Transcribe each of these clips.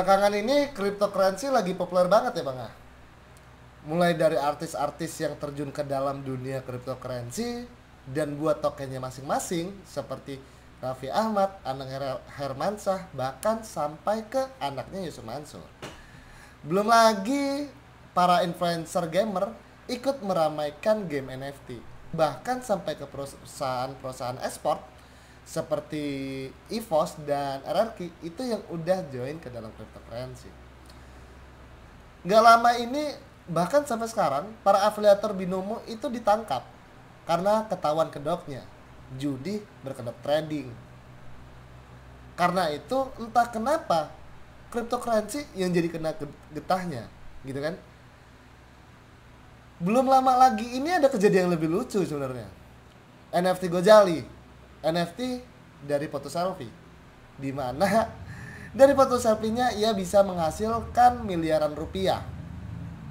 Belakangan ini cryptocurrency lagi populer banget ya Bang ya. Mulai dari artis-artis yang terjun ke dalam dunia cryptocurrency dan buat tokennya masing-masing seperti Raffi Ahmad, Anang Hermansyah, bahkan sampai ke anaknya Yusuf Mansur. Belum lagi para influencer gamer ikut meramaikan game NFT. Bahkan sampai ke perusahaan-perusahaan esport seperti EVOS dan RRQ itu yang udah join ke dalam cryptocurrency. Gak lama ini bahkan sampai sekarang para afiliator binomo itu ditangkap karena ketahuan kedoknya judi berkedok trading. Karena itu entah kenapa cryptocurrency yang jadi kena getahnya gitu kan. Belum lama lagi ini ada kejadian yang lebih lucu sebenarnya. NFT Gojali, NFT dari foto selfie, di mana dari foto selfie-nya ia bisa menghasilkan miliaran rupiah.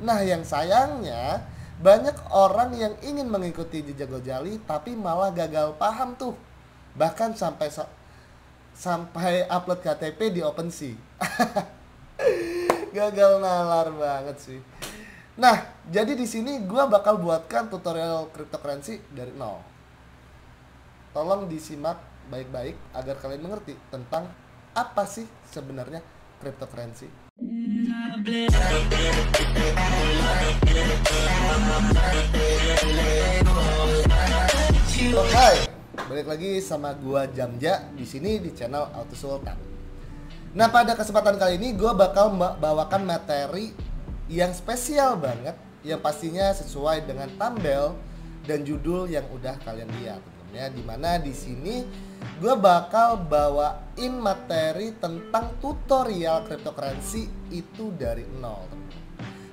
Nah yang sayangnya banyak orang yang ingin mengikuti jejak Gojali tapi malah gagal paham tuh. Bahkan sampai upload KTP di OpenSea. Gagal nalar banget sih. Nah, jadi di sini gue bakal buatkan tutorial cryptocurrency dari nol. Tolong disimak baik-baik agar kalian mengerti tentang apa sih sebenarnya cryptocurrency. Hai, balik lagi sama gua Jamja di sini di channel Auto Sultan. Nah, pada kesempatan kali ini gua bakal bawakan materi yang spesial banget, yang pastinya sesuai dengan thumbnail dan judul yang udah kalian lihat. Ya, dimana di sini gue bakal bawain materi tentang tutorial cryptocurrency itu dari nol,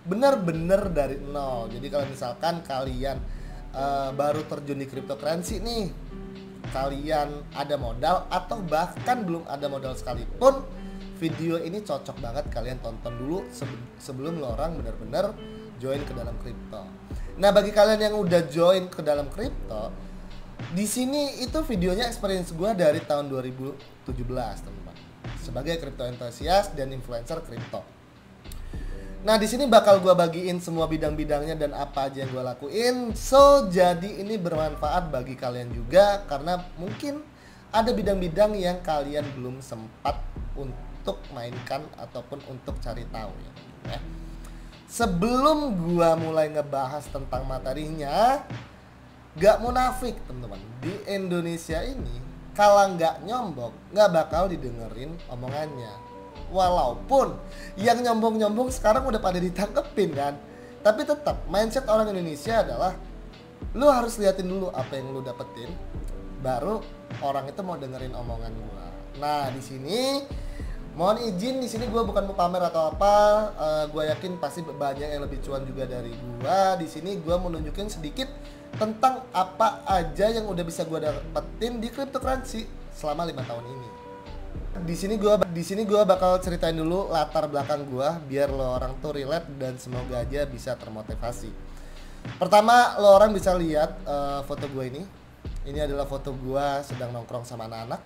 bener-bener dari nol. Jadi kalau misalkan kalian baru terjun di cryptocurrency nih, kalian ada modal atau bahkan belum ada modal sekalipun, video ini cocok banget kalian tonton dulu sebelum lo orang bener-bener join ke dalam crypto. Nah bagi kalian yang udah join ke dalam crypto, di sini itu videonya experience gue dari tahun 2017 teman-teman, sebagai crypto enthusiast dan influencer crypto. Nah di sini bakal gue bagiin semua bidang-bidangnya dan apa aja yang gue lakuin. So jadi ini bermanfaat bagi kalian juga karena mungkin ada bidang-bidang yang kalian belum sempat untuk mainkan ataupun untuk cari tahu ya. Sebelum gue mulai ngebahas tentang materinya, gak munafik teman-teman, di Indonesia ini kalau nggak nyombong nggak bakal didengerin omongannya. Walaupun yang nyombong-nyombong sekarang udah pada ditangkepin kan, tapi tetap mindset orang Indonesia adalah lu harus liatin dulu apa yang lu dapetin, baru orang itu mau dengerin omongan gua. Nah di sini mohon izin, di sini gua bukan mau pamer atau apa, gua yakin pasti banyak yang lebih cuan juga dari gua. Di sini gua mau nunjukin sedikit tentang apa aja yang udah bisa gue dapetin di cryptocurrency selama 5 tahun ini. Di sini gua bakal ceritain dulu latar belakang gue biar lo orang tuh relate dan semoga aja bisa termotivasi. Pertama lo orang bisa lihat foto gue ini. Ini adalah foto gue sedang nongkrong sama anak-anak.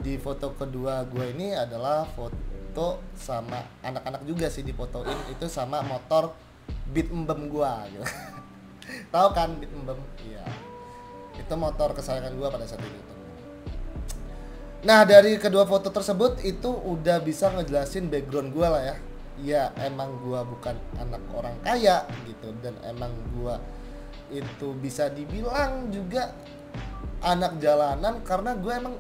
Di foto kedua gue ini adalah foto sama anak-anak juga sih, difotoin itu sama motor Beat Mbem gua gitu. Tahu kan Beat Mbem? Iya. Itu motor kesayangan gua pada saat itu. Nah, dari kedua foto tersebut itu udah bisa ngejelasin background gua lah ya. Ya, emang gua bukan anak orang kaya gitu, dan emang gua itu bisa dibilang juga anak jalanan karena gua emang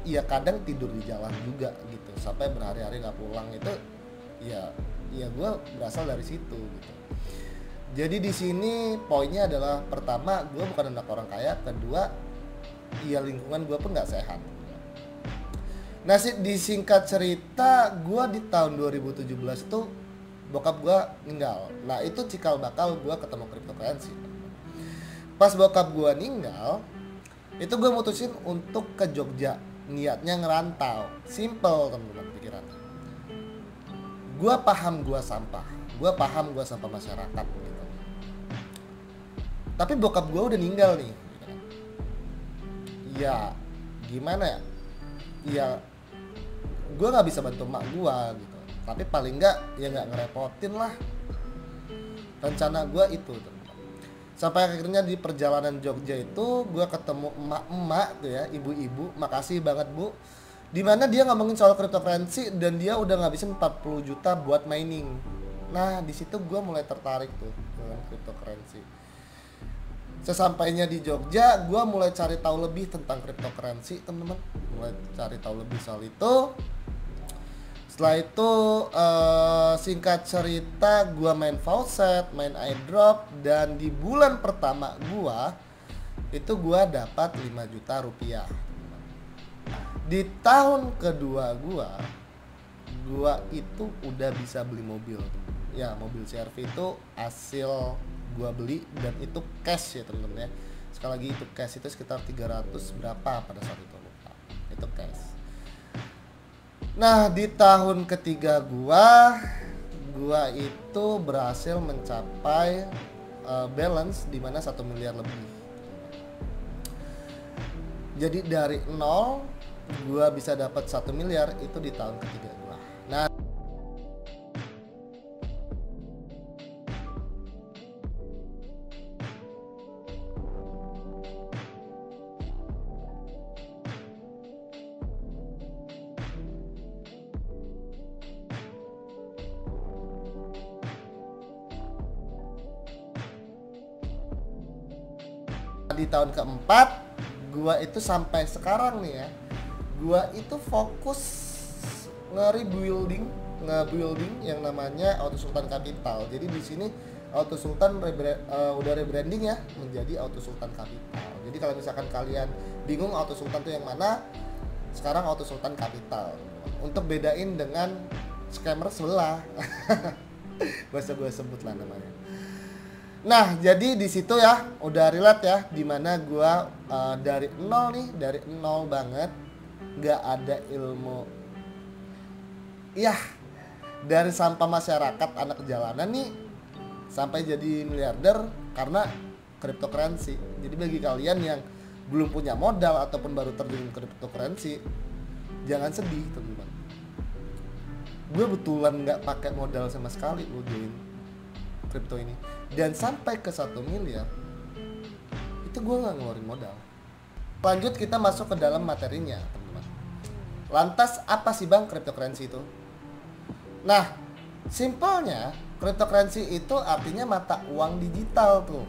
ya kadang tidur di jalan juga gitu. Sampai berhari-hari nggak pulang itu ya gue berasal dari situ gitu. Jadi di sini poinnya adalah pertama gue bukan anak orang kaya, kedua ya lingkungan gue pun nggak sehat. Nah disingkat cerita, gue di tahun 2017 itu bokap gue meninggal. Nah itu cikal bakal gue ketemu cryptocurrency. Pas bokap gue meninggal, itu gue mutusin untuk ke Jogja, niatnya ngerantau. Simple teman-teman pikirannya. Gue paham gue sampah masyarakat gitu. Tapi bokap gue udah meninggal nih gitu. Ya gimana ya, gue nggak bisa bantu emak gue gitu, tapi paling nggak ya nggak ngerepotin lah. Rencana gue itu teman-teman. Sampai akhirnya di perjalanan Jogja itu gue ketemu emak-emak tuh ya, ibu-ibu, makasih banget bu, dimana dia ngomongin soal cryptocurrency dan dia udah ngabisin 40 juta buat mining. Nah di situ gue mulai tertarik tuh dengan cryptocurrency. Sesampainya di Jogja, gue mulai cari tahu lebih tentang cryptocurrency, teman-teman. Mulai cari tahu lebih soal itu. Setelah itu singkat cerita, gue main faucet, main airdrop, dan di bulan pertama gue dapat 5 juta rupiah. Di tahun kedua gue itu udah bisa beli mobil. Ya, mobil CR-V itu hasil gua beli dan itu cash ya temen-temen ya. Sekali lagi itu cash, itu sekitar 300 berapa pada saat itu lupa. Itu cash. Nah di tahun ketiga gua itu berhasil mencapai balance di mana 1 miliar lebih. Jadi dari nol gua bisa dapat 1 miliar itu di tahun ketiga gua. Nah di tahun keempat gua itu sampai sekarang nih ya, gua itu fokus nge-building yang namanya Auto Sultan Capital. Jadi di sini Auto Sultan udah rebranding ya menjadi Auto Sultan Capital. Jadi kalau misalkan kalian bingung Auto Sultan itu yang mana, sekarang Auto Sultan Capital. Untuk bedain dengan scammer sebelah. Gak usah gue sebut lah namanya. Nah jadi di situ ya udah relate ya, dimana gue dari nol banget, nggak ada ilmu, ya dari sampah masyarakat anak jalanan nih sampai jadi miliarder karena cryptocurrency. Jadi bagi kalian yang belum punya modal ataupun baru terjun cryptocurrency, jangan sedih teman-teman. Gue betulan nggak pakai modal sama sekali lo join kripto ini, dan sampai ke 1 miliar itu gue nggak ngeluarin modal. Lanjut kita masuk ke dalam materinya teman-teman. Lantas apa sih bang cryptocurrency itu? Nah simpelnya cryptocurrency itu artinya mata uang digital tuh.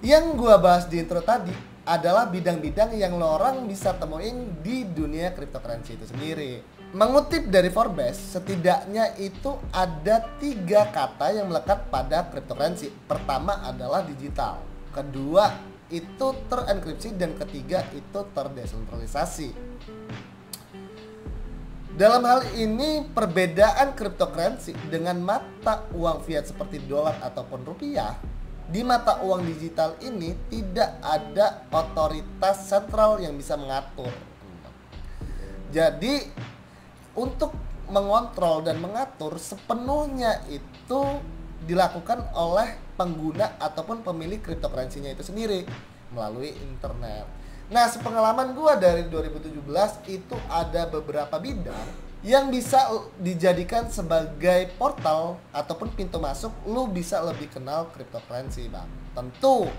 Yang gue bahas di intro tadi adalah bidang-bidang yang lo orang bisa temuin di dunia cryptocurrency itu sendiri. Mengutip dari Forbes, setidaknya itu ada 3 kata yang melekat pada cryptocurrency. Pertama adalah digital, kedua itu terenkripsi, dan ketiga itu terdesentralisasi. Dalam hal ini perbedaan cryptocurrency dengan mata uang fiat seperti dolar ataupun rupiah, di mata uang digital ini tidak ada otoritas sentral yang bisa mengatur. Jadi untuk mengontrol dan mengatur sepenuhnya itu dilakukan oleh pengguna ataupun pemilik cryptocurrency-nya itu sendiri melalui internet. Nah, sepengalaman gua dari 2017 itu ada beberapa bidang yang bisa dijadikan sebagai portal ataupun pintu masuk lu bisa lebih kenal cryptocurrency, Bang. Tentu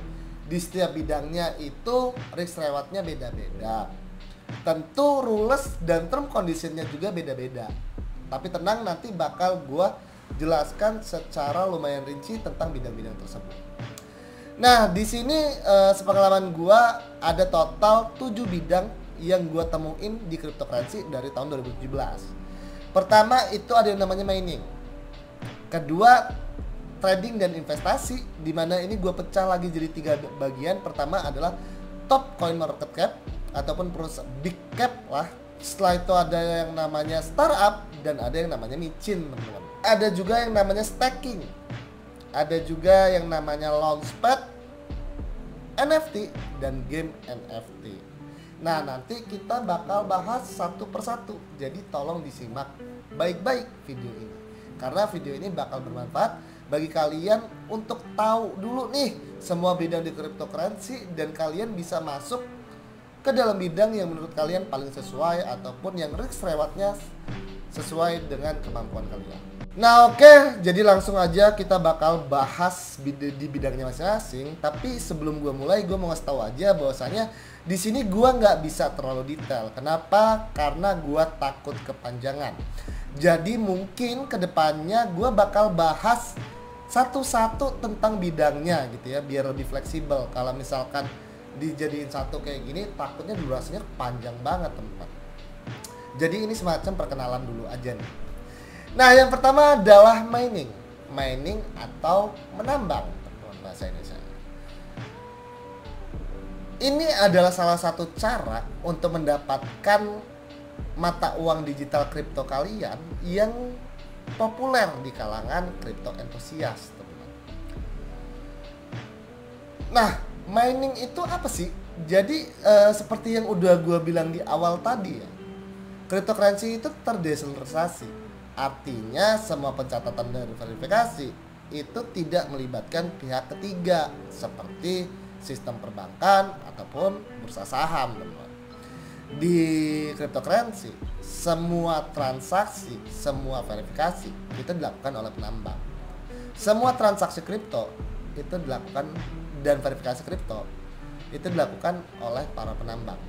di setiap bidangnya itu risk rewardnya beda-beda. Tentu rules dan term conditionnya juga beda-beda. Tapi tenang, nanti bakal gue jelaskan secara lumayan rinci tentang bidang-bidang tersebut. Nah di sini sepengalaman gue ada total 7 bidang yang gue temuin di cryptocurrency dari tahun 2017. Pertama itu ada yang namanya mining. Kedua trading dan investasi, dimana ini gue pecah lagi jadi 3 bagian. Pertama adalah top coin market cap ataupun perusahaan big cap lah. Setelah itu ada yang namanya startup dan ada yang namanya micin, teman-teman. Ada juga yang namanya staking. Ada juga yang namanya launchpad, NFT dan game NFT. Nah, nanti kita bakal bahas satu persatu. Jadi tolong disimak baik-baik video ini. Karena video ini bakal bermanfaat bagi kalian untuk tahu dulu nih semua bidang di cryptocurrency dan kalian bisa masuk ke dalam bidang yang menurut kalian paling sesuai ataupun yang risk rewardnya sesuai dengan kemampuan kalian. Nah oke, jadi langsung aja kita bakal bahas di bidangnya masing-masing. Tapi sebelum gue mulai, gue mau ngasih tahu aja bahwasanya di sini gue nggak bisa terlalu detail. Kenapa? Karena gue takut kepanjangan. Jadi mungkin kedepannya gue bakal bahas satu-satu tentang bidangnya gitu ya, biar lebih fleksibel. Kalau misalkan dijadiin satu kayak gini, takutnya durasinya panjang banget teman-teman. Jadi ini semacam perkenalan dulu aja nih. Nah, yang pertama adalah mining. Mining atau menambang, teman-teman bahasa Indonesia. Ini adalah salah satu cara untuk mendapatkan mata uang digital kripto kalian yang populer di kalangan kripto entusias, teman-teman. Nah, mining itu apa sih? Jadi seperti yang udah gue bilang di awal tadi ya, cryptocurrency itu terdesentralisasi. Artinya semua pencatatan dan verifikasi itu tidak melibatkan pihak ketiga seperti sistem perbankan ataupun bursa saham, teman-teman. Di cryptocurrency semua transaksi, semua verifikasi itu dilakukan oleh penambang. Semua transaksi kripto itu dilakukan dan verifikasi kripto itu dilakukan oleh para penambang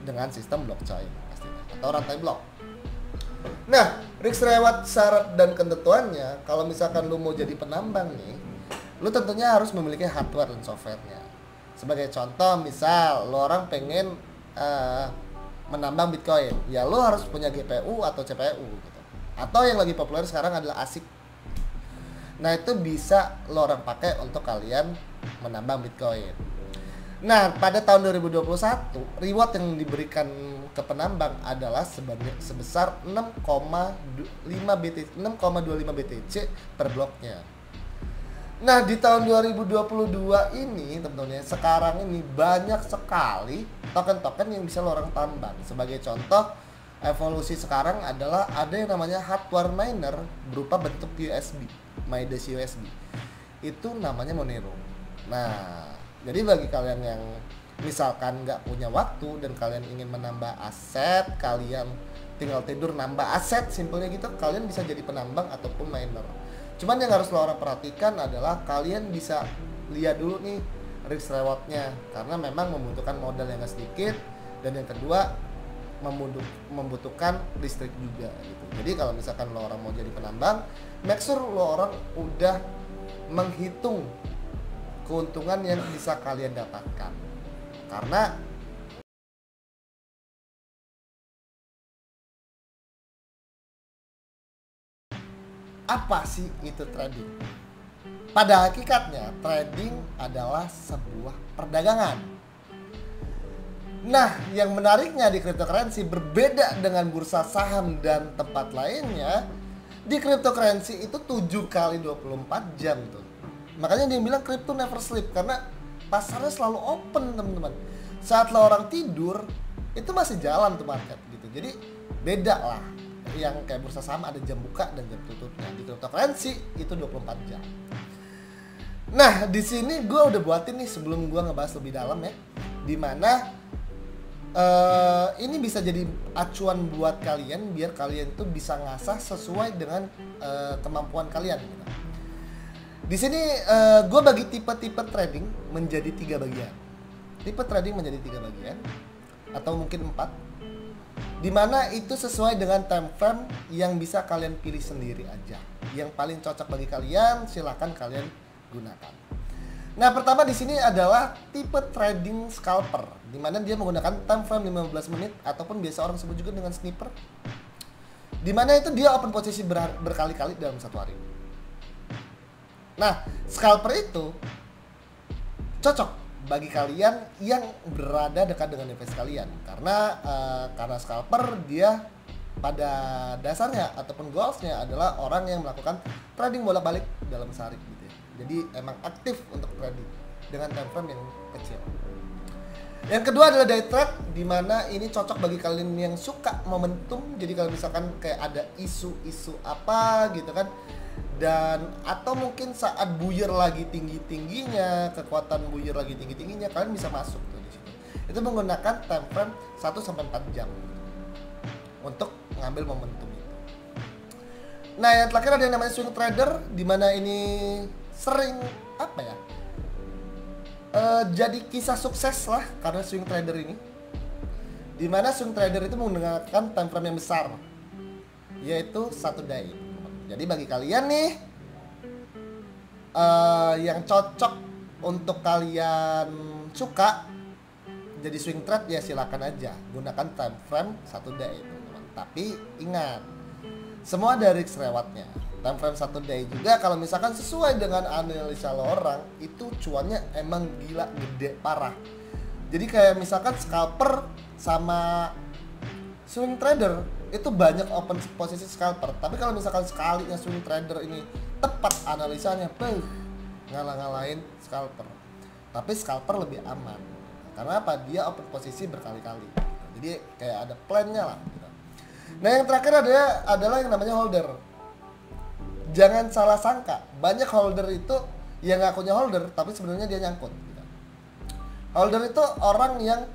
dengan sistem blockchain pastinya atau rantai blok. Nah, risk reward syarat dan ketentuannya, kalau misalkan lu mau jadi penambang nih, lu tentunya harus memiliki hardware dan softwarenya. Sebagai contoh, misal lu orang pengen menambang Bitcoin, ya lu harus punya GPU atau CPU gitu. Atau yang lagi populer sekarang adalah ASIC. Nah, itu bisa lu orang pakai untuk kalian menambang Bitcoin. Nah, pada tahun 2021, reward yang diberikan ke penambang adalah sebesar 6,25 BTC per bloknya. Nah, di tahun 2022 ini, teman-teman, sekarang ini banyak sekali token-token yang bisa lo orang tambang. Sebagai contoh, evolusi sekarang adalah ada yang namanya hardware miner berupa bentuk USB, MyDash USB. Itu namanya Monero. Nah, jadi bagi kalian yang misalkan nggak punya waktu dan kalian ingin menambah aset, kalian tinggal tidur nambah aset, simpelnya gitu, kalian bisa jadi penambang ataupun miner. Cuman yang harus lo orang perhatikan adalah kalian bisa lihat dulu nih risk rewardnya, karena memang membutuhkan modal yang nggak sedikit, dan yang kedua membutuhkan listrik juga gitu. Jadi kalau misalkan lo orang mau jadi penambang, make sure lo orang udah menghitung keuntungan yang bisa kalian dapatkan. Karena apa sih itu trading? Pada hakikatnya trading adalah sebuah perdagangan. Nah, yang menariknya di cryptocurrency berbeda dengan bursa saham dan tempat lainnya, di cryptocurrency itu 7 kali 24 jam tuh. Makanya dia bilang crypto never sleep, karena pasarnya selalu open, teman-teman. Saat lo orang tidur, itu masih jalan tuh market gitu. Jadi beda lah. Yang kayak bursa saham ada jam buka dan jam tutupnya. Di cryptocurrency itu 24 jam. Nah, di sini gue udah buatin nih sebelum gue ngebahas lebih dalam ya, dimana ini bisa jadi acuan buat kalian biar kalian tuh bisa ngasah sesuai dengan kemampuan kalian gitu. Di sini gue bagi tipe-tipe trading menjadi 3 bagian. Tipe trading menjadi 3 bagian atau mungkin 4, dimana itu sesuai dengan time frame yang bisa kalian pilih sendiri aja. Yang paling cocok bagi kalian silahkan kalian gunakan. Nah, pertama di sini adalah tipe trading scalper, dimana dia menggunakan time frame 15 menit ataupun biasa orang sebut juga dengan sniper, dimana itu dia open posisi berkali-kali dalam satu hari. Nah, scalper itu cocok bagi kalian yang berada dekat dengan investasi kalian, karena scalper dia pada dasarnya ataupun goalsnya adalah orang yang melakukan trading bolak-balik dalam sehari gitu ya. Jadi emang aktif untuk trading dengan time frame yang kecil. Yang kedua adalah day trade, dimana ini cocok bagi kalian yang suka momentum. Jadi kalau misalkan kayak ada isu-isu apa gitu kan, dan atau mungkin saat buyer lagi tinggi-tingginya, kekuatan buyer lagi tinggi-tingginya, kalian bisa masuk tuh di situ. itu menggunakan time frame 1-4 jam untuk mengambil momentum itu. Nah, yang terakhir ada yang namanya swing trader, di mana ini sering apa ya? Jadi kisah sukses lah karena swing trader ini. Di mana swing trader itu menggunakan time frame yang besar, yaitu 1 day. Jadi bagi kalian nih yang cocok untuk kalian suka jadi swing trade, ya silakan aja gunakan time frame 1 day, teman-teman. Tapi ingat, semua ada risk rewardnya. Time frame 1 day juga kalau misalkan sesuai dengan analisa lo orang, itu cuannya emang gila gede parah. Jadi kayak misalkan scalper sama swing trader itu banyak open posisi scalper, tapi kalau misalkan sekalinya swing trader ini tepat analisanya, ngalah-ngalahin scalper. Tapi scalper lebih aman. Karena apa? Dia open posisi berkali-kali. Jadi kayak ada plan-nya lah gitu. Nah, yang terakhir adalah yang namanya holder. Jangan salah sangka, banyak holder itu yang ngakunya holder tapi sebenarnya dia nyangkut gitu. Holder itu orang yang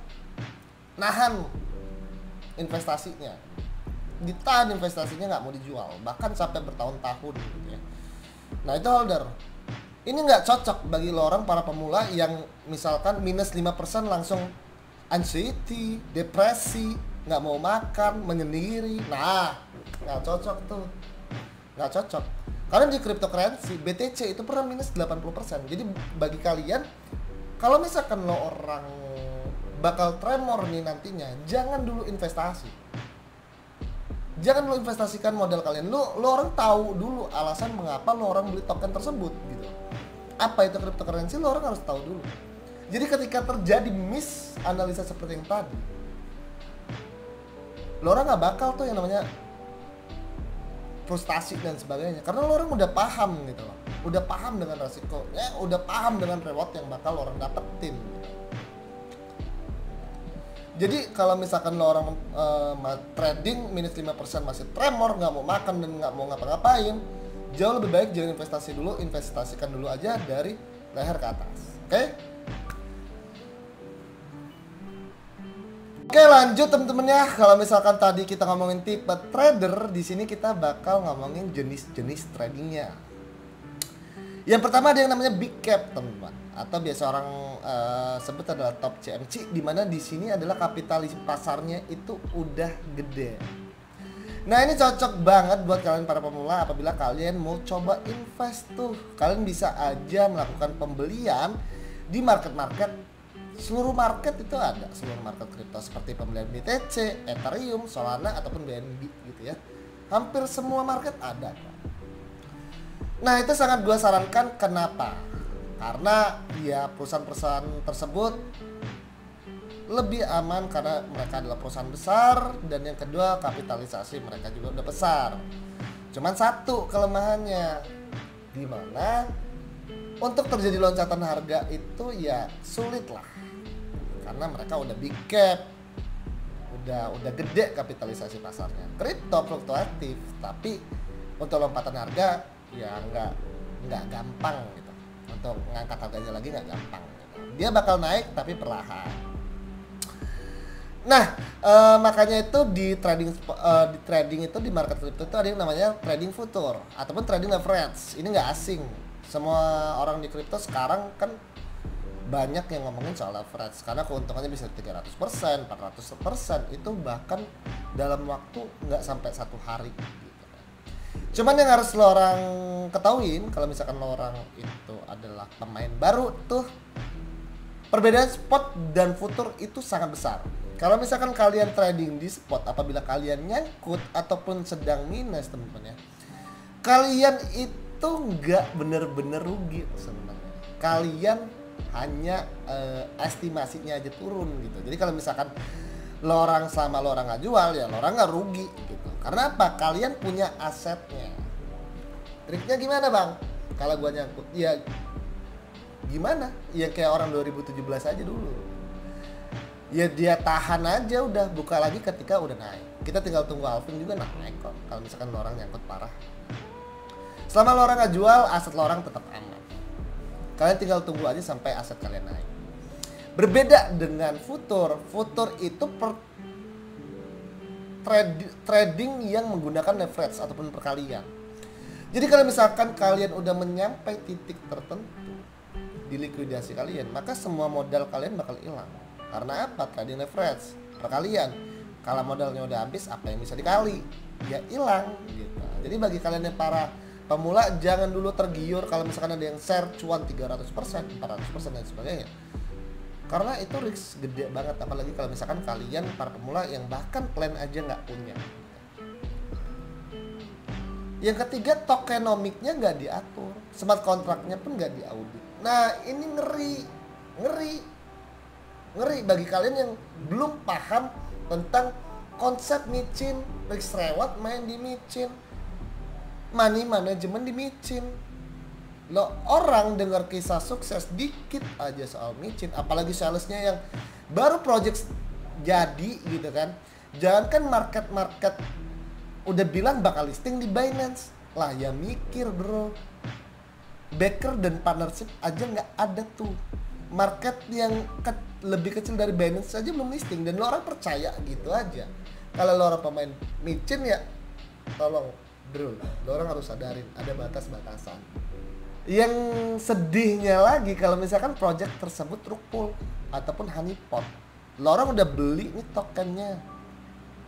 nahan investasinya, ditahan investasinya, nggak mau dijual bahkan sampai bertahun-tahun gitu ya. Nah, itu holder. Ini nggak cocok bagi lo orang para pemula yang misalkan minus 5% langsung anxiety, depresi, nggak mau makan, menyendiri. Nah, nggak cocok tuh, nggak cocok. Karena di cryptocurrency BTC itu pernah minus 80%. Jadi bagi kalian, kalau misalkan lo orang bakal tremor nih nantinya, jangan dulu investasi. Jangan lo investasikan modal kalian. Lo orang tahu dulu alasan mengapa lo orang beli token tersebut gitu. Apa itu cryptocurrency, lo orang harus tahu dulu. Jadi ketika terjadi miss analisa seperti yang tadi, lo orang nggak bakal tuh yang namanya frustasi dan sebagainya, karena lo orang udah paham gitu loh, udah paham dengan resikonya, udah paham dengan reward yang bakal lo orang dapetin gitu. Jadi kalau misalkan lo orang trading minus 5% masih tremor, nggak mau makan dan nggak mau ngapa-ngapain, jauh lebih baik jangan investasi dulu, investasikan dulu aja dari leher ke atas. Oke, lanjut teman-teman ya. Kalau misalkan tadi kita ngomongin tipe trader, di sini kita bakal ngomongin jenis-jenis tradingnya. Yang pertama ada yang namanya big cap, teman-teman, atau biasa orang sebut adalah top CMC, di mana di sini adalah kapitalisasi pasarnya itu udah gede. Nah, ini cocok banget buat kalian para pemula apabila kalian mau coba invest tuh. Kalian bisa aja melakukan pembelian di market-market. Seluruh market itu ada, seluruh market kripto seperti pembelian BTC, Ethereum, Solana ataupun BNB gitu ya. Hampir semua market ada. Nah, itu sangat gue sarankan. Kenapa? Karena ya perusahaan-perusahaan tersebut lebih aman karena mereka adalah perusahaan besar, dan yang kedua kapitalisasi mereka juga udah besar. Cuman satu kelemahannya, di mana untuk terjadi loncatan harga itu ya sulit lah, karena mereka udah big cap, udah gede kapitalisasi pasarnya. Kripto fluktuatif, tapi untuk lompatan harga ya nggak gampang gitu. Untuk ngangkat harganya lagi nggak gampang gitu. Dia bakal naik tapi perlahan. Nah, makanya itu di trading itu di market crypto itu ada yang namanya trading future ataupun trading leverage. Ini nggak asing. Semua orang di crypto sekarang kan banyak yang ngomongin soal leverage karena keuntungannya bisa 300%, 400%, itu bahkan dalam waktu nggak sampai 1 hari gitu. Cuman yang harus lo orang ketahuin, kalau misalkan lo orang itu adalah pemain baru tuh, perbedaan spot dan future itu sangat besar. Kalau misalkan kalian trading di spot, apabila kalian nyangkut ataupun sedang minus, teman-teman ya, kalian itu nggak bener-bener rugi sebenarnya. Kalian hanya estimasinya aja turun gitu. Jadi kalau misalkan lo orang selama lo orang nggak jual, ya lo orang nggak rugi gitu. Karena apa? Kalian punya asetnya. Triknya gimana, Bang? Kalau gua nyangkut, ya gimana? Ya kayak orang 2017 aja dulu. Ya dia tahan aja, udah buka lagi ketika udah naik. Kita tinggal tunggu halving juga naik kok. Kalau misalkan lo orang nyangkut parah, selama lo orang nggak jual, aset lo orang tetap aman. Kalian tinggal tunggu aja sampai aset kalian naik. Berbeda dengan futur. Futur itu trading yang menggunakan leverage ataupun perkalian. Jadi kalau misalkan kalian udah menyampai titik tertentu di likuidasi kalian, maka semua modal kalian bakal hilang. Karena apa? Trading leverage, perkalian. Kalau modalnya udah habis, apa yang bisa dikali? Ya hilang gitu. Jadi bagi kalian yang para pemula, jangan dulu tergiur kalau misalkan ada yang share cuan 300%, 400% dan sebagainya. Karena itu risk gede banget, apalagi kalau misalkan kalian para pemula yang bahkan plan aja nggak punya. Yang ketiga, tokenomiknya nggak diatur, smart kontraknya pun nggak diaudit. Nah ini ngeri bagi kalian yang belum paham tentang konsep micin, risk reward main di micin, money management di micin. Lo orang dengar kisah sukses dikit aja soal micin, apalagi salesnya yang baru project jadi gitu kan. Jangankan market udah bilang bakal listing di Binance lah, ya mikir bro. Backer dan partnership aja nggak ada tuh. Market yang lebih kecil dari Binance aja belum listing, dan lo orang percaya gitu aja. Kalau lo orang pemain micin ya tolong bro, lo orang harus sadarin ada batas-batasan. Yang sedihnya lagi kalau misalkan project tersebut rug pull ataupun honeypot, lo orang udah beli nih tokennya,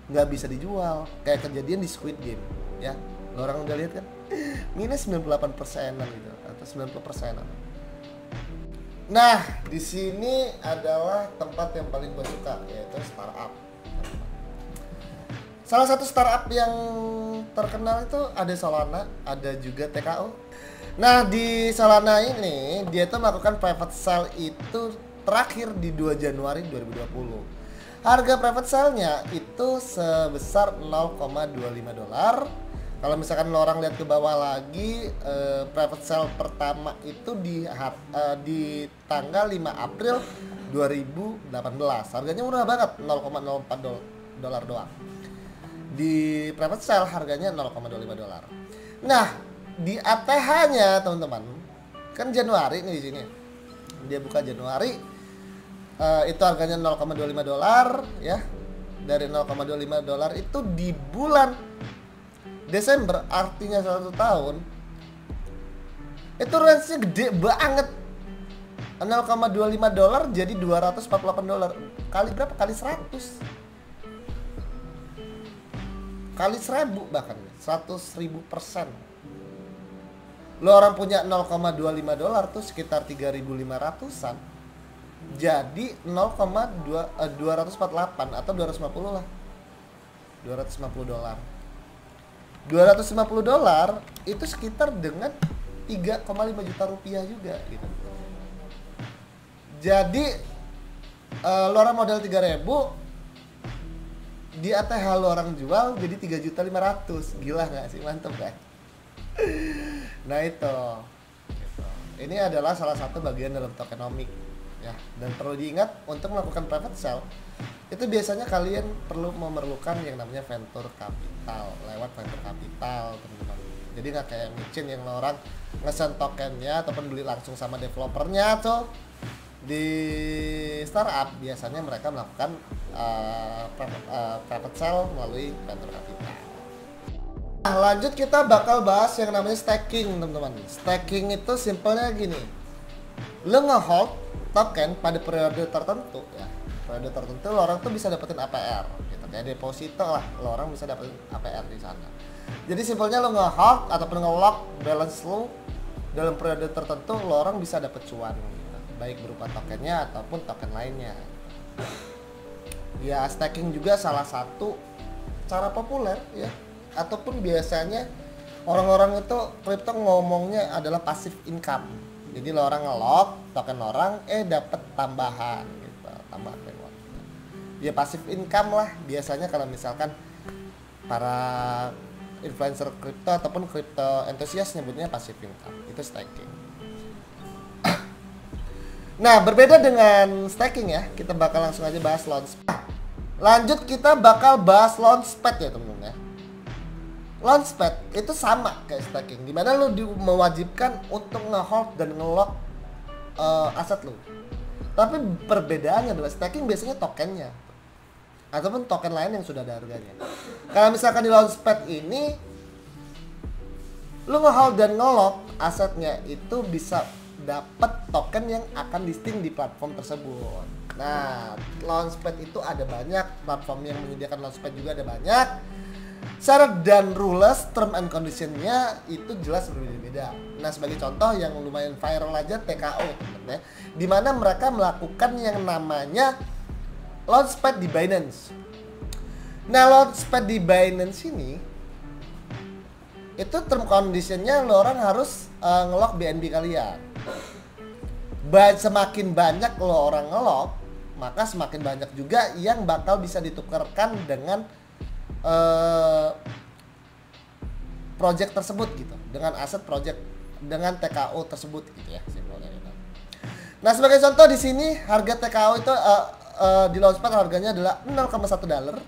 nggak bisa dijual, kayak kejadian di Squid Game ya. Lo orang udah lihat kan, minus 98%an gitu atau 90%an. Nah di sini adalah tempat yang paling gue suka, yaitu startup. Salah satu startup yang terkenal itu ada Solana, ada juga TKO. Nah di Solana ini dia tuh melakukan private sale itu terakhir di 2 Januari 2020. Harga private sale-nya itu sebesar $0,25. Kalau misalkan lo orang lihat ke bawah lagi, private sale pertama itu di tanggal 5 April 2018. Harganya murah banget, $0,04 doang. Di private sale harganya $0,25. Nah di ATH-nya teman-teman, kan Januari nih di sini. Dia buka Januari, itu harganya $0,25 ya. Dari $0,25 itu di bulan Desember, artinya 1 tahun, itu range-nya gede banget. $0,25 jadi $248. Kali berapa? Kali 100. Kali 1000 bahkan, 100.000%. Lo orang punya $0,25 tuh sekitar 3.500-an. Jadi 248 atau 250 lah. $250. $250 itu sekitar dengan 3,5 juta rupiah juga gitu. Jadi lo orang modal 3.000, di ATH lo orang jual jadi 3.500.000. Gila nggak sih? Mantep kan? Nah itu ini adalah salah satu bagian dalam tokenomic ya. Dan perlu diingat, untuk melakukan private sale itu biasanya kalian perlu memerlukan yang namanya venture capital. Lewat venture capital teman-teman. Jadi nggak kayak micin yang orang ngesen tokennya ataupun beli langsung sama developernya tuh. Di startup biasanya mereka melakukan private sale melalui venture capital. Nah, lanjut kita bakal bahas yang namanya staking teman-teman. Staking itu simpelnya gini, lo nge-hold token pada periode tertentu ya. Periode tertentu lo orang tuh bisa dapetin APR gitu, kayak deposito lah, lo orang bisa dapetin APR di sana. Jadi simpelnya lo nge-hold ataupun nge-lock balance lo dalam periode tertentu, lo orang bisa dapet cuan gitu, baik berupa tokennya ataupun token lainnya. Ya staking juga salah satu cara populer ya, ataupun biasanya orang-orang itu kripto ngomongnya adalah passive income. Jadi lo orang nge-lock token orang, dapat tambahan gitu, tambahan reward. Ya passive income lah biasanya kalau misalkan para influencer kripto ataupun kripto entusias nyebutnya passive income, itu staking. Nah berbeda dengan staking ya, kita bakal langsung aja bahas launchpad. Lanjut kita bakal bahas launchpad ya temen-temen ya. Launchpad itu sama kayak staking, dimana lo mewajibkan untuk nge-hold dan nge-lock aset lo. Tapi perbedaannya adalah staking biasanya tokennya ataupun token lain yang sudah ada harganya. Kalau misalkan di Launchpad ini lu nge-hold dan nge-lock asetnya itu bisa dapat token yang akan listing di platform tersebut. Nah, Launchpad itu ada banyak, platform yang menyediakan Launchpad juga ada banyak. Syarat dan rules, term and conditionnya itu jelas berbeda-beda. Nah, sebagai contoh yang lumayan viral aja TKO, teman-teman ya, di mana mereka melakukan yang namanya Launchpad di Binance. Nah, Launchpad di Binance ini itu term conditionnya lo orang harus nge-lock BNB kalian. Semakin banyak lo orang nge-lock, maka semakin banyak juga yang bakal bisa ditukarkan dengan project tersebut gitu, dengan aset project, dengan TKO tersebut gitu ya, simpelnya gitu. Nah, sebagai contoh di sini harga TKO itu di Launchpad harganya adalah $0,1.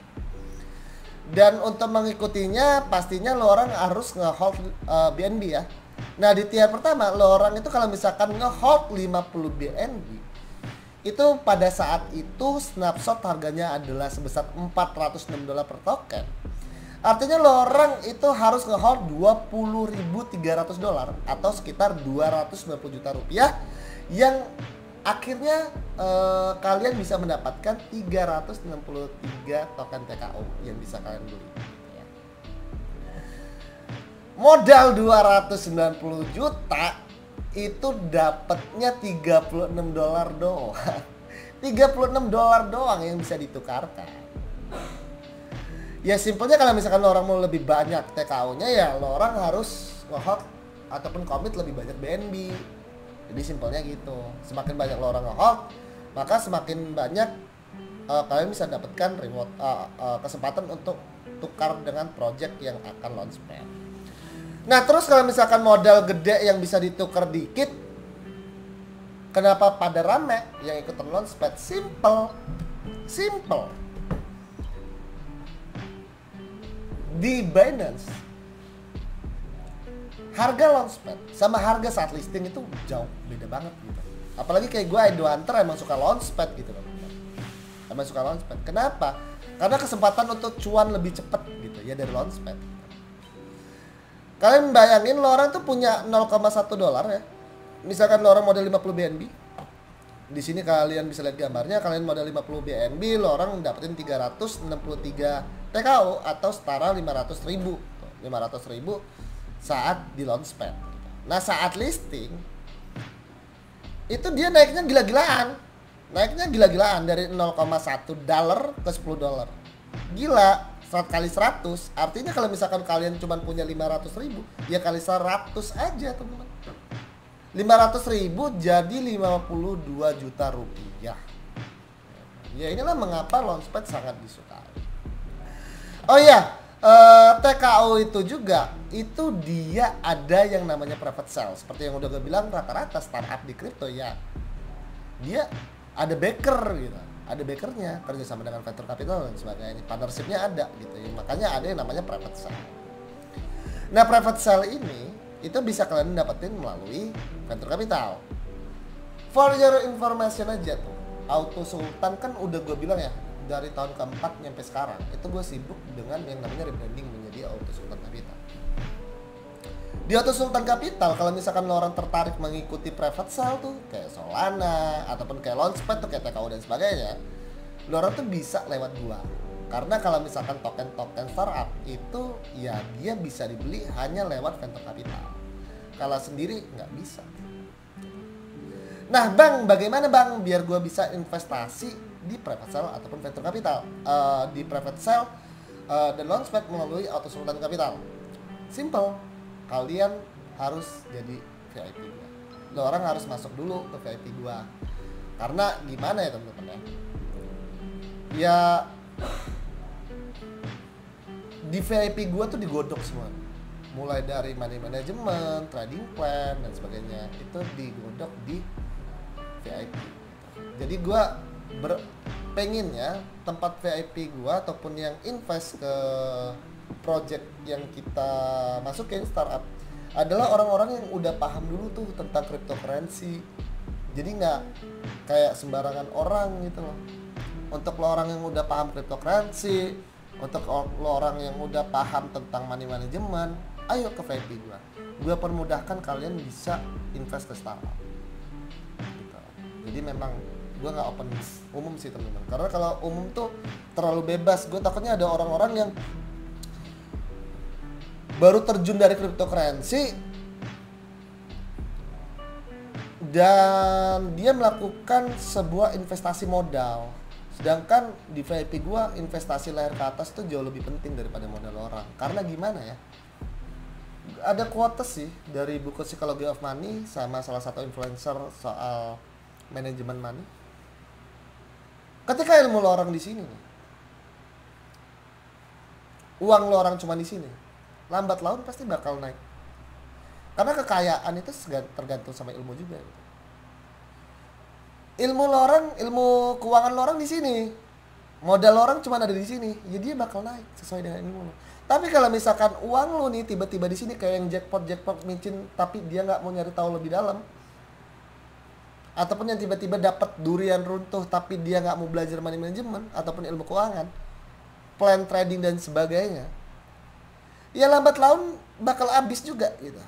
Dan untuk mengikutinya pastinya lo orang harus nge-hold BNB ya. Nah, di tier pertama lo orang itu kalau misalkan nge-hold 50 BNB itu pada saat itu snapshot harganya adalah sebesar $406 per token. Artinya lo orang itu harus nge-hold $20.300 atau sekitar 290 juta rupiah yang akhirnya kalian bisa mendapatkan 363 token TKO yang bisa kalian beli. Modal 290 juta itu dapatnya $36 doang. $36 doang yang bisa ditukarkan. Ya simpelnya kalau misalkan lo orang mau lebih banyak TKO-nya ya lo orang harus nge-hold ataupun commit lebih banyak BNB. Jadi simpelnya gitu. Semakin banyak lo orang nge-hold, maka semakin banyak kalian bisa dapatkan reward, kesempatan untuk tukar dengan project yang akan Launchpad. Nah, terus kalau misalkan modal gede yang bisa ditukar dikit, kenapa pada rame yang ikutan Launchpad? Simple. Di Binance harga Launchpad sama harga saat listing itu jauh beda banget gitu. Apalagi kayak gue Ido Hunter emang suka Launchpad gitu loh. Emang suka Launchpad. Kenapa? Karena kesempatan untuk cuan lebih cepet gitu ya dari Launchpad. Kalian bayangin lo orang tuh punya $0,1 ya. Misalkan lo orang modal 50 BNB. Di sini kalian bisa lihat gambarnya, kalian modal 50 BNB, lo orang dapetin 363 TKO atau setara 500.000 saat di Launchpad. Nah, saat listing itu dia naiknya gila-gilaan. Dari $0,1 ke $10. Gila, 100 kali 100. Artinya kalau misalkan kalian cuma punya 500.000, ya kali 100 aja, teman-teman. 500.000 jadi 52 juta rupiah. Ya inilah mengapa Launchpad sangat disukai. Oh iya, TKO itu juga, itu dia ada yang namanya private sale. Seperti yang udah gue bilang, rata-rata startup di kripto ya, dia ada backer gitu, ada backernya, kerjasama dengan venture capital dan sebagainya, partnershipnya ada gitu ya. Makanya ada yang namanya private sale. Nah, private sale ini itu bisa kalian dapetin melalui venture capital. For your information aja tuh, Auto Sultan kan udah gue bilang ya, dari tahun keempat nyampe sekarang itu gue sibuk dengan yang namanya rebranding menjadi Auto Sultan Capital. Di Auto Sultan Capital, kalau misalkan lo orang tertarik mengikuti private sale tuh kayak Solana ataupun kayak Launchpad tuh kayak TKO dan sebagainya, lo orang tuh bisa lewat gua. Karena kalau misalkan token-token startup itu ya dia bisa dibeli hanya lewat venture capital. Kalau sendiri nggak bisa. Nah, Bang, bagaimana Bang biar gua bisa investasi di private sale ataupun venture capital? Di private sale dan Launchpad melalui Auto Sultan Capital. Simple. Kalian harus jadi VIP gua. Lo orang harus masuk dulu ke VIP gua. Karena gimana ya teman-teman ya? Ya di VIP gua tuh digodok semua. Mulai dari money management, trading plan dan sebagainya itu digodok di VIP. Jadi gua pengennya tempat VIP gua ataupun yang invest ke project yang kita masukin startup adalah orang-orang yang udah paham dulu tuh tentang cryptocurrency, Jadi nggak kayak sembarangan orang gitu loh. Untuk lo orang yang udah paham cryptocurrency, untuk lo orang yang udah paham tentang money management, ayo ke VIP gue permudahkan kalian bisa invest ke startup gitu. Jadi memang gue nggak open umum sih teman-teman, karena kalau umum tuh terlalu bebas. Gue takutnya ada orang-orang yang baru terjun dari cryptocurrency dan dia melakukan sebuah investasi modal, sedangkan di VIP gua investasi layar ke atas tuh jauh lebih penting daripada modal orang. Karena gimana ya, ada quotes sih dari buku Psychology of Money sama salah satu influencer soal manajemen money. Ketika ilmu lo orang di sini nih, uang lo orang cuma di sini, lambat laun pasti bakal naik. Karena kekayaan itu tergantung sama ilmu juga. Ilmu lorang, ilmu keuangan lorang di sini, modal orang cuma ada di sini, jadi dia bakal naik sesuai dengan ilmu lo. Tapi kalau misalkan uang lo nih tiba-tiba di sini kayak yang jackpot micin, tapi dia nggak mau nyari tahu lebih dalam, ataupun yang tiba-tiba dapat durian runtuh tapi dia nggak mau belajar money management ataupun ilmu keuangan, plan trading dan sebagainya, ya lambat laun bakal habis juga gitu.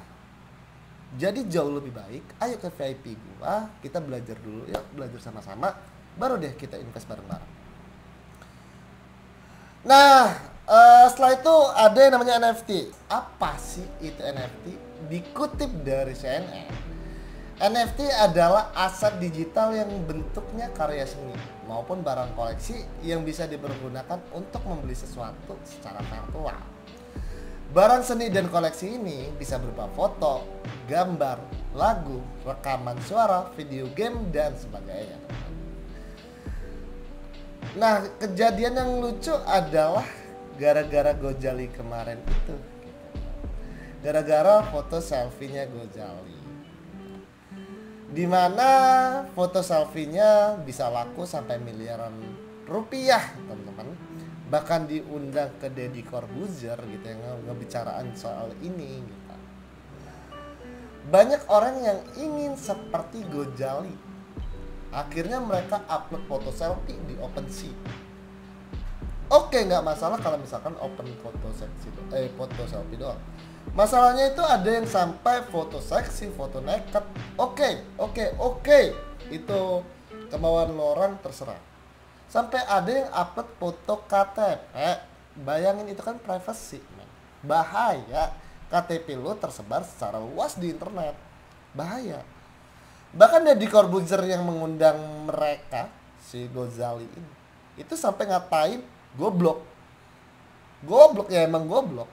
Jadi jauh lebih baik, ayo ke VIP gua, kita belajar dulu, yuk belajar sama-sama, baru deh kita invest bareng-bareng. Nah, setelah itu ada yang namanya NFT. Apa sih itu NFT? Dikutip dari CNN, NFT adalah aset digital yang bentuknya karya seni maupun barang koleksi yang bisa dipergunakan untuk membeli sesuatu secara virtual. Barang seni dan koleksi ini bisa berupa foto, gambar, lagu, rekaman suara, video game, dan sebagainya. Nah, kejadian yang lucu adalah gara-gara Gojali kemarin itu. Gara-gara foto selfie-nya Gojali. Dimana foto selfie-nya bisa laku sampai miliaran rupiah, teman-teman. Bahkan diundang ke Deddy Corbuzier gitu yang ngebicaraan soal ini gitu. Banyak orang yang ingin seperti Gojali. Akhirnya mereka upload foto selfie di OpenSea. Oke, nggak masalah kalau misalkan open foto selfie doang. Masalahnya itu ada yang sampai foto seksi, foto naked. Oke. Itu kemauan lo orang terserah. Sampai ada yang upload foto KTP. Bayangin, itu kan privacy, man. Bahaya. KTP lo tersebar secara luas di internet. Bahaya. Bahkan Deddy Corbuzier yang mengundang mereka, si Gojali ini, itu sampai ngatain goblok. Goblok ya, emang goblok.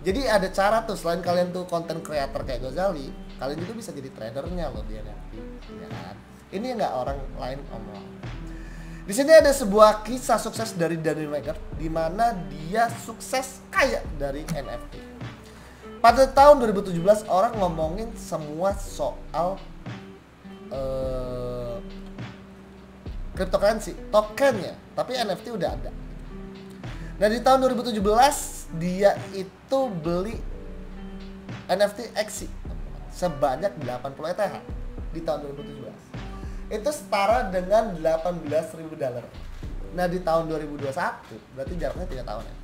Jadi ada cara tuh, selain kalian tuh content creator kayak Gojali, kalian juga bisa jadi tradernya loh di NFT, ya kan? Ini nggak orang lain omong. Di sini ada sebuah kisah sukses dari Daniel Weger, di mana dia sukses kaya dari NFT. Pada tahun 2017 orang ngomongin semua soal cryptocurrency, tokennya, tapi NFT udah ada. Nah di tahun 2017 dia itu beli NFT Axie sebanyak 80 ETH di tahun 2017. Itu setara dengan $18.000. Nah di tahun 2021, berarti jaraknya 3 tahun ya,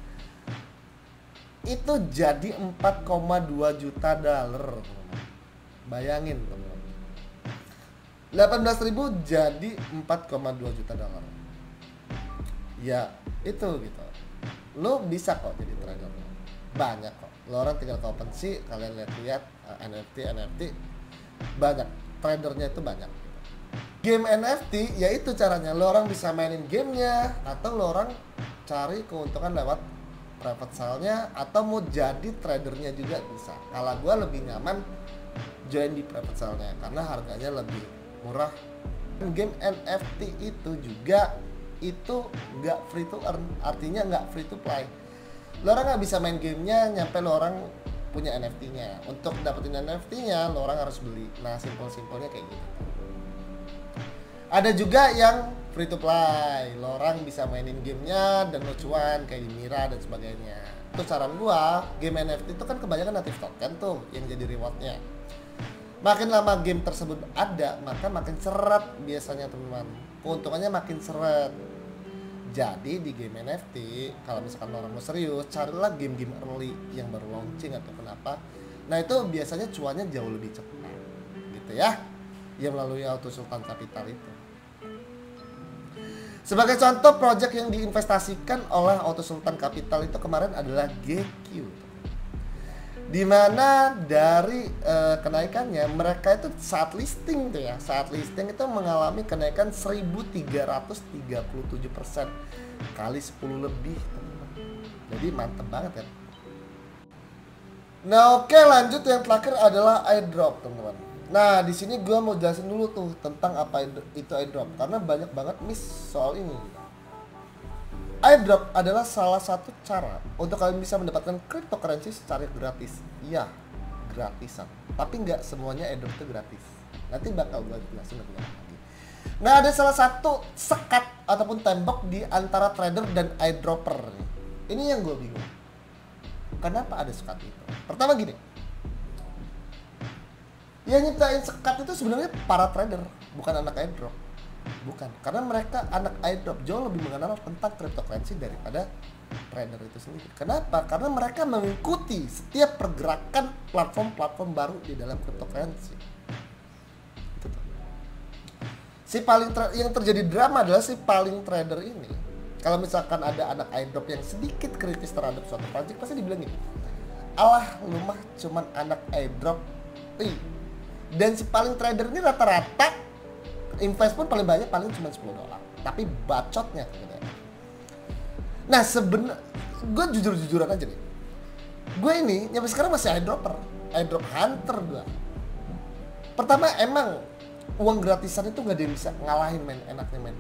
itu jadi $4,2 juta. Bayangin teman-teman, 18.000 jadi $4,2 juta. Ya itu gitu. Lo bisa kok jadi trader, banyak kok. Lo orang tinggal ke OpenSea, kalian lihat NFT banyak, tradernya itu banyak. Game NFT ya itu caranya, lo orang bisa mainin gamenya, atau lo orang cari keuntungan lewat private sale-nya, atau mau jadi tradernya juga bisa. Kalau gue lebih nyaman join di private sale-nya karena harganya lebih murah. Game NFT itu juga itu nggak free to earn, artinya nggak free to play. Lo orang nggak bisa main gamenya nyampe lo orang punya NFT-nya. Untuk dapetin NFT-nya lo orang harus beli. Nah simpel-simpelnya kayak gitu. Ada juga yang free to play, lo orang bisa mainin gamenya dan lo cuan kayak di Mira dan sebagainya. satu saran gua, game NFT itu kan kebanyakan native token tuh yang jadi rewardnya. Makin lama game tersebut ada, maka makin seret biasanya teman-teman. Keuntungannya makin seret. Jadi di game NFT, kalau misalkan orang mau serius, carilah game-game early yang baru launching atau kenapa. Nah itu biasanya cuannya jauh lebih cepat, gitu ya. Yang melalui Auto Sultan Capital itu. Sebagai contoh project yang diinvestasikan oleh Auto Sultan Capital itu kemarin adalah GQ. Dimana dari kenaikannya mereka itu saat listing tuh ya, saat listing itu mengalami kenaikan 1337% kali 10 lebih teman-teman. Jadi mantep banget kan. Nah oke, lanjut yang terakhir adalah airdrop teman-teman. Nah di sini gue mau jelasin dulu tuh tentang apa itu airdrop karena banyak banget miss soal ini. Airdrop adalah salah satu cara untuk kalian bisa mendapatkan cryptocurrency secara gratis. Iya, gratisan. Tapi nggak semuanya airdrop itu gratis. Nanti bakal gue jelasin lebih lagi. Nah ada salah satu sekat ataupun tembok di antara trader dan airdropper. Ini yang gue bingung. Kenapa ada sekat itu? Pertama gini. Yang nyiptain sekat itu sebenarnya para trader, bukan anak airdrop. Bukan, karena mereka anak airdrop jauh lebih mengenal tentang cryptocurrency daripada trader itu sendiri. Kenapa? Karena mereka mengikuti setiap pergerakan platform-platform baru di dalam cryptocurrency. Itu tuh. Yang terjadi drama adalah si paling trader ini. Kalau misalkan ada anak airdrop yang sedikit kritis terhadap suatu project, pasti dibilang gini, alah lu mah cuman anak airdrop. Dan si paling trader ini rata-rata invest pun paling banyak paling cuma $10, tapi bacotnya gitu. Nah sebenarnya gue jujur-jujuran aja nih, gue ini nyampe sekarang masih airdrop hunter gue. Pertama emang uang gratisan itu nggak ada yang bisa ngalahin men, enaknya men.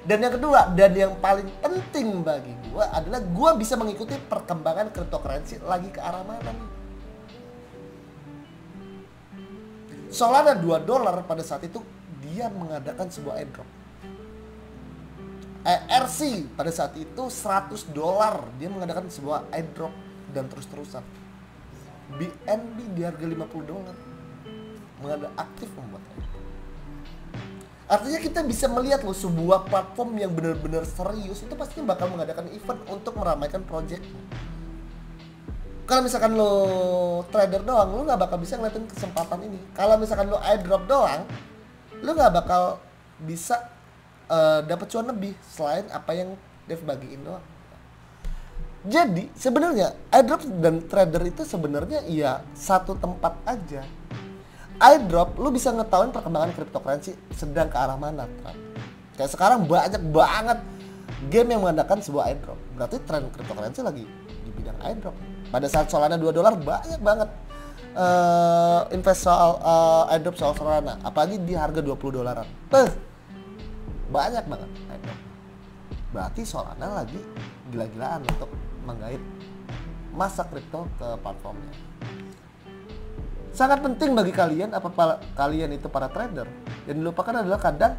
Dan yang kedua dan yang paling penting bagi gue adalah gue bisa mengikuti perkembangan cryptocurrency lagi ke arah mana nih. Solana $2 pada saat itu dia mengadakan sebuah airdrop. RC pada saat itu $100 dia mengadakan sebuah airdrop dan terus-terusan. BNB di harga $50 mengadakan aktif membuat airdrop. Artinya kita bisa melihat loh sebuah platform yang benar-benar serius itu pasti bakal mengadakan event untuk meramaikan projectnya. Kalau misalkan lo trader doang, lo nggak bakal bisa ngeliatin kesempatan ini. Kalau misalkan lo airdrop doang, lo nggak bakal bisa dapat cuan lebih selain apa yang Dev bagiin doang. Jadi sebenarnya airdrop dan trader itu sebenarnya ya satu tempat aja. Airdrop lo bisa ngetahuin perkembangan cryptocurrency sedang ke arah mana. Kayak sekarang banyak banget game yang mengadakan sebuah airdrop. Berarti tren cryptocurrency lagi di bidang airdrop. Pada saat Solana $2 banyak banget invest soal airdrop soal Solana, apalagi di harga $20. Banyak banget airdrop. Berarti Solana lagi gila-gilaan untuk menggait masa kripto ke platformnya. Sangat penting bagi kalian, kalian itu para trader, yang dilupakan adalah kadang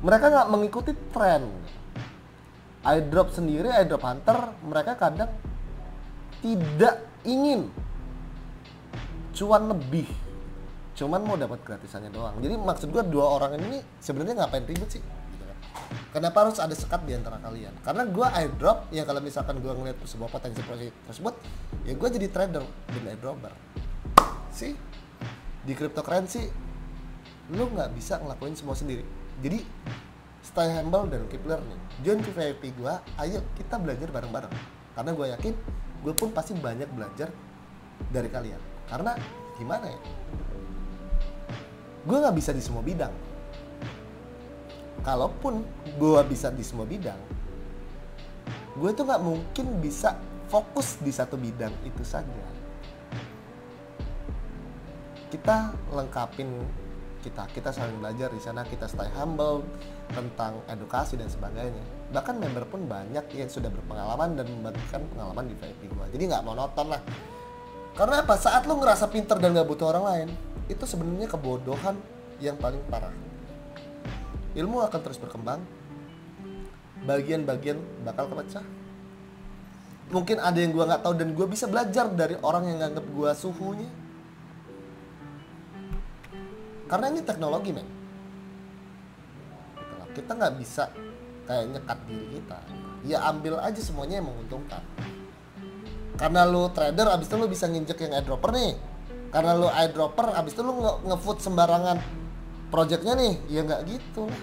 mereka nggak mengikuti tren. Airdrop sendiri, airdrop hunter, mereka kadang tidak ingin cuan lebih, cuman mau dapat gratisannya doang. Jadi maksud gue dua orang ini sebenarnya ngapain ribet sih? Gitu kan. Kenapa harus ada sekat di antara kalian? Karena gue airdrop, ya kalau misalkan gue ngeliat sebuah potensi proyek tersebut, ya gue jadi trader dan airdropper. Sih, di cryptocurrency lu nggak bisa ngelakuin semua sendiri. Jadi stay humble dan keep learning. Join ke VIP gue, ayo kita belajar bareng-bareng. Karena gue yakin gue pun pasti banyak belajar dari kalian. Karena gimana ya, gue nggak bisa di semua bidang. Kalaupun gue bisa di semua bidang, gue tuh nggak mungkin bisa fokus di satu bidang itu saja. Kita lengkapin, kita saling belajar di sana, kita stay humble tentang edukasi dan sebagainya. Bahkan member pun banyak yang sudah berpengalaman dan membagikan pengalaman di VIP gua. Jadi nggak monoton lah. Karena apa? Saat lu ngerasa pinter dan nggak butuh orang lain, itu sebenarnya kebodohan yang paling parah. Ilmu akan terus berkembang, bagian-bagian bakal kepecah. mungkin ada yang gue nggak tahu dan gue bisa belajar dari orang yang nganggap gue suhunya. Karena ini teknologi, men. Kita nggak bisa kayak nyekat diri kita. Ya ambil aja semuanya yang menguntungkan. Karena lu trader, abis itu lu bisa nginjek yang airdropper nih. Karena lu airdropper, abis itu lu nge-food sembarangan projectnya nih. Ya nggak gitu lah.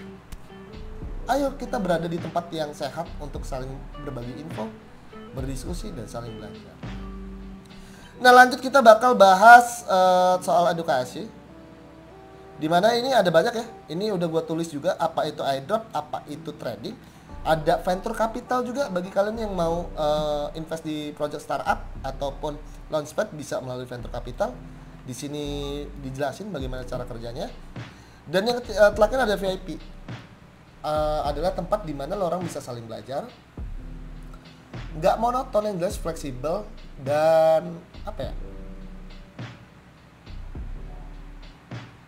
Ayo kita berada di tempat yang sehat untuk saling berbagi info, berdiskusi, dan saling belajar. Nah lanjut kita bakal bahas soal edukasi. Dimana ini ada banyak ya. Ini udah gue tulis juga apa itu airdrop, apa itu trading. Ada venture capital juga bagi kalian yang mau invest di project startup ataupun launchpad bisa melalui venture capital. Di sini dijelasin bagaimana cara kerjanya. Dan yang terakhir ada VIP. Adalah tempat di mana lo orang bisa saling belajar. Nggak monoton, yang jelas fleksibel dan apa ya?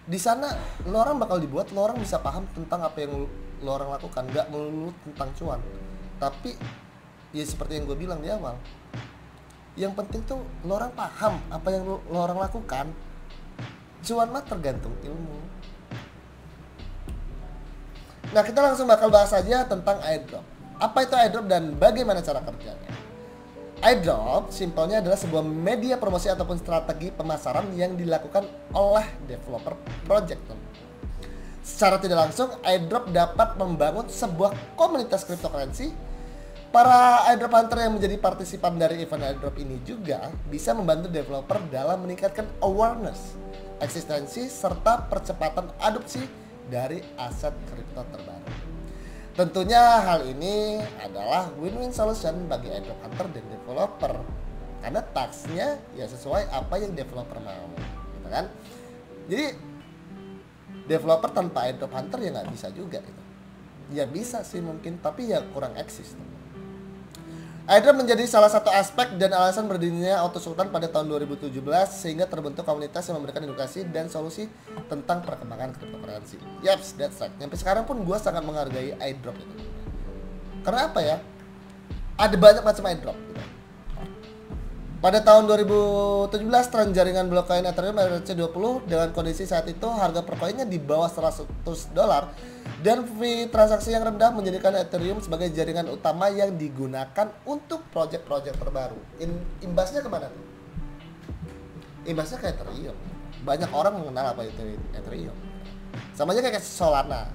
Di sana lo orang bakal dibuat lo orang bisa paham tentang apa yang lo orang lakukan, nggak melulu tentang cuan. Tapi ya seperti yang gue bilang di awal, yang penting tuh lo orang paham apa yang lo orang lakukan. Cuan mah tergantung ilmu. Nah kita langsung bakal bahas aja tentang airdrop. Apa itu airdrop dan bagaimana cara kerjanya? Airdrop simpelnya adalah sebuah media promosi ataupun strategi pemasaran yang dilakukan oleh developer project. Secara tidak langsung, airdrop dapat membangun sebuah komunitas cryptocurrency. Para airdrop hunter yang menjadi partisipan dari event airdrop ini juga bisa membantu developer dalam meningkatkan awareness, eksistensi, serta percepatan adopsi dari aset kripto terbaru. Tentunya hal ini adalah win-win solution bagi airdrop hunter dan developer karena taxnya ya sesuai apa yang developer mau, gitu kan? Jadi developer tanpa airdrop hunter ya nggak bisa juga gitu. Ya bisa sih mungkin, tapi ya kurang eksis. Airdrop menjadi salah satu aspek dan alasan berdirinya Auto Sultan pada tahun 2017 sehingga terbentuk komunitas yang memberikan edukasi dan solusi tentang perkembangan cryptocurrency. Yaps, that's right. Sampai sekarang pun gue sangat menghargai airdrop itu. Karena apa ya? Ada banyak macam airdrop. Gitu. Pada tahun 2017 tren jaringan blockchain Ethereum ERC20 dengan kondisi saat itu harga per koinnya di bawah $100 dan fee transaksi yang rendah menjadikan Ethereum sebagai jaringan utama yang digunakan untuk proyek-proyek terbaru. Imbasnya kemana tuh? Imbasnya ke Ethereum. Banyak orang mengenal apa itu Ethereum. Sama aja kayak Solana.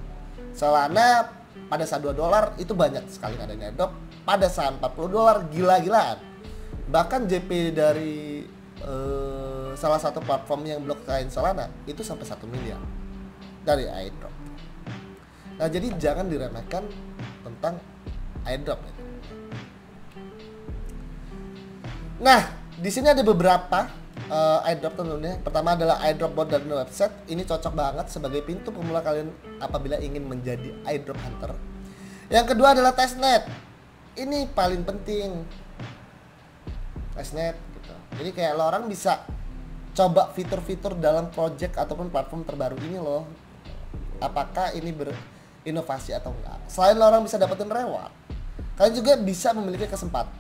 Solana pada saat $2 itu banyak sekali adanya airdrop. Pada saat $40 gila-gilaan. Bahkan JP dari salah satu platform yang blockchain Solana itu sampai 1 miliar dari airdrop. Nah jadi jangan diremehkan tentang airdrop. Nah di sini ada beberapa airdrop tentunya. Pertama adalah airdrop bot dan website. Ini cocok banget sebagai pintu pemula kalian apabila ingin menjadi airdrop hunter. Yang kedua adalah testnet. Ini paling penting. Testnet gitu. Jadi kayak lo orang bisa coba fitur-fitur dalam project ataupun platform terbaru ini loh. Apakah ini berinovasi atau enggak. Selain lo orang bisa dapetin reward, kalian juga bisa memiliki kesempatan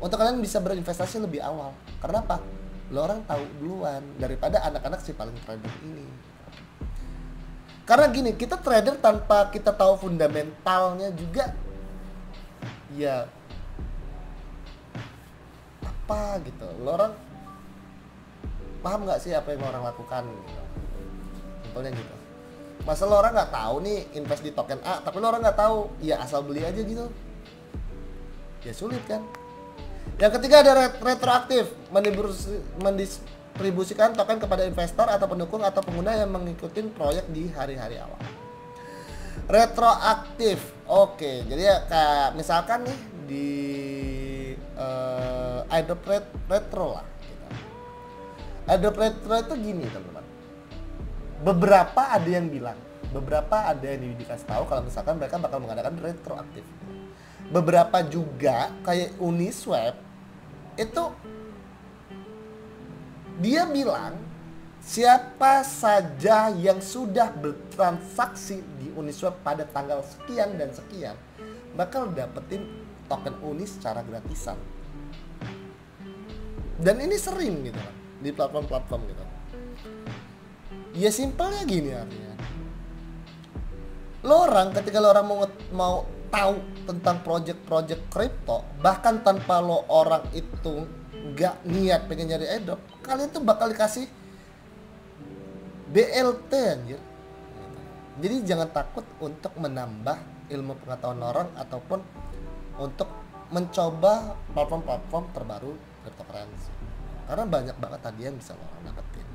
untuk kalian bisa berinvestasi lebih awal. Karena apa? Lo orang tahu duluan daripada anak-anak si paling trader ini. Karena gini, kita trader tanpa kita tahu fundamentalnya juga ya apa gitu. Lo orang paham nggak sih apa yang orang lakukan gitu. Simpelnya gitu. Masa lo orang nggak tahu nih invest di token A, tapi lo orang nggak tahu, ya asal beli aja gitu, ya sulit kan. Yang ketiga ada retroaktif, mendistribusikan token kepada investor atau pendukung atau pengguna yang mengikuti proyek di hari-hari awal. Retroaktif, oke, jadi ya kayak misalkan nih di airdrop retro lah. Gitu. Airdrop retro itu gini teman-teman. Beberapa ada yang bilang, beberapa ada yang dikasih tahu kalau misalkan mereka bakal mengadakan retroaktif. Beberapa juga kayak Uniswap itu dia bilang siapa saja yang sudah bertransaksi di Uniswap pada tanggal sekian dan sekian bakal dapetin token Uni secara gratisan. Dan ini sering gitu kan di platform-platform gitu. Ya simpelnya gini artinya. Ketika lo orang mau tahu tentang project-project kripto, bahkan tanpa lo orang itu nggak niat pengen nyari airdrop, kalian tuh bakal dikasih BLT anjir. Jadi jangan takut untuk menambah ilmu pengetahuan orang ataupun untuk mencoba platform-platform terbaru cryptocurrency. Karena banyak banget tadi yang bisa lo dapetin.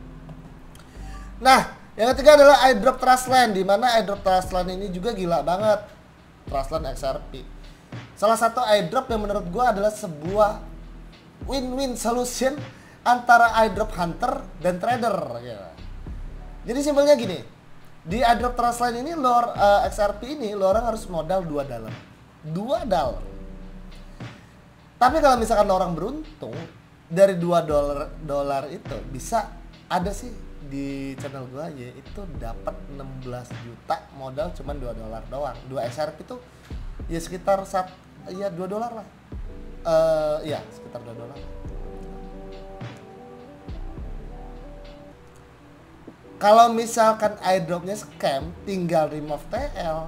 Nah, yang ketiga adalah airdrop Trustland, di mana airdrop Trustland ini juga gila banget. Trustland XRP. Salah satu airdrop yang menurut gua adalah sebuah win-win solution antara airdrop hunter dan trader ya. Jadi simpelnya gini, di airdrop Trustland ini XRP ini lo orang harus modal $2. $2. Tapi kalau misalkan orang beruntung dari $2 itu bisa ada sih di channel gua aja itu dapat 16 juta modal cuman $2 doang. 2 XRP itu ya sekitar $2 lah. Ya sekitar $2. Kalau misalkan airdropnya scam, tinggal remove TL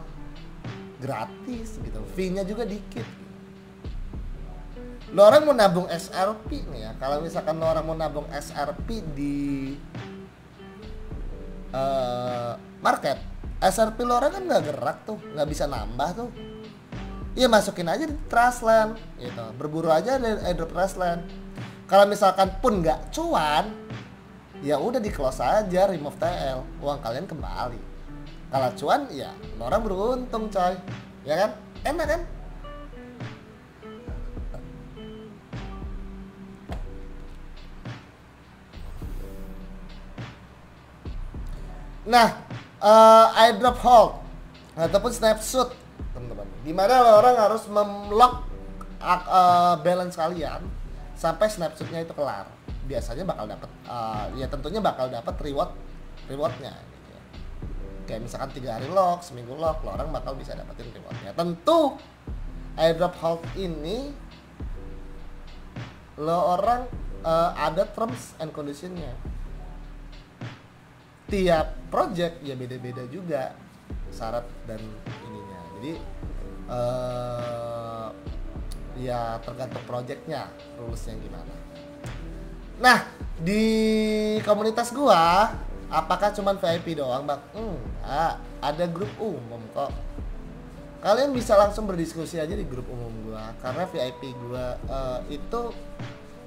gratis gitu. Fee-nya juga dikit. Lo orang mau nabung XRP nih ya. Kalau misalkan lo orang mau nabung XRP di market, XRP lo orang kan nggak gerak tuh, nggak bisa nambah tuh. Iya masukin aja di Trustland, gitu. Berburu aja di airdrop Trustland. Kalau misalkan pun nggak cuan, ya udah di close aja, remove TL, uang kalian kembali. Kalau cuan, ya lo orang beruntung coy, ya kan? Enak kan? Nah, airdrop hold ataupun snapshot, teman-teman. Dimana orang harus memlock balance kalian sampai snapshotnya itu kelar. Biasanya bakal dapat, ya tentunya bakal dapat rewardnya. Gitu ya. Kayak misalkan 3 hari lock, seminggu lock, lo orang bakal bisa dapetin rewardnya. Tentu airdrop hold ini lo orang ada terms and conditionnya. Tiap project ya beda-beda juga syarat dan ininya. Jadi ya tergantung projectnya, rulesnya gimana. Nah, di komunitas gua apakah cuman VIP doang, Bang? Ada grup umum kok. Kalian bisa langsung berdiskusi aja di grup umum gua, karena VIP gua itu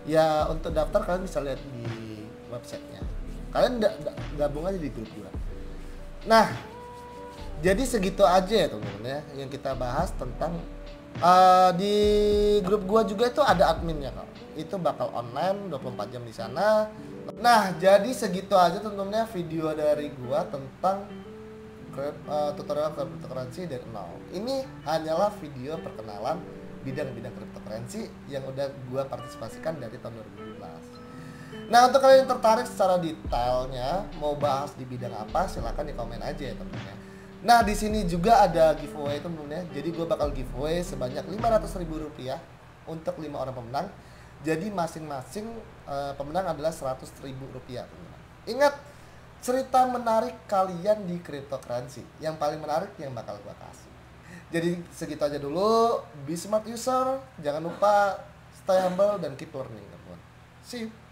ya untuk daftar kalian bisa lihat di websitenya. Kalian gabung aja di grup gua. Nah, jadi segitu aja ya teman-teman ya yang kita bahas tentang di grup gua juga itu ada adminnya kok. Itu bakal online 24 jam di sana. Nah, jadi segitu aja teman-teman ya video dari gua tentang tutorial cryptocurrency dari nol. Ini hanyalah video perkenalan bidang-bidang cryptocurrency yang udah gua partisipasikan dari tahun 2017. Nah, untuk kalian yang tertarik secara detailnya mau bahas di bidang apa, silakan di komen aja ya teman-teman. Nah, di sini juga ada giveaway teman-teman ya. Jadi gue bakal giveaway sebanyak Rp500.000 untuk 5 orang pemenang. Jadi masing-masing pemenang adalah Rp100.000 teman-teman. Ingat, cerita menarik kalian di cryptocurrency. Yang paling menarik yang bakal gue kasih. Jadi segitu aja dulu. Be smart user, jangan lupa stay humble dan keep learning teman-teman. See you.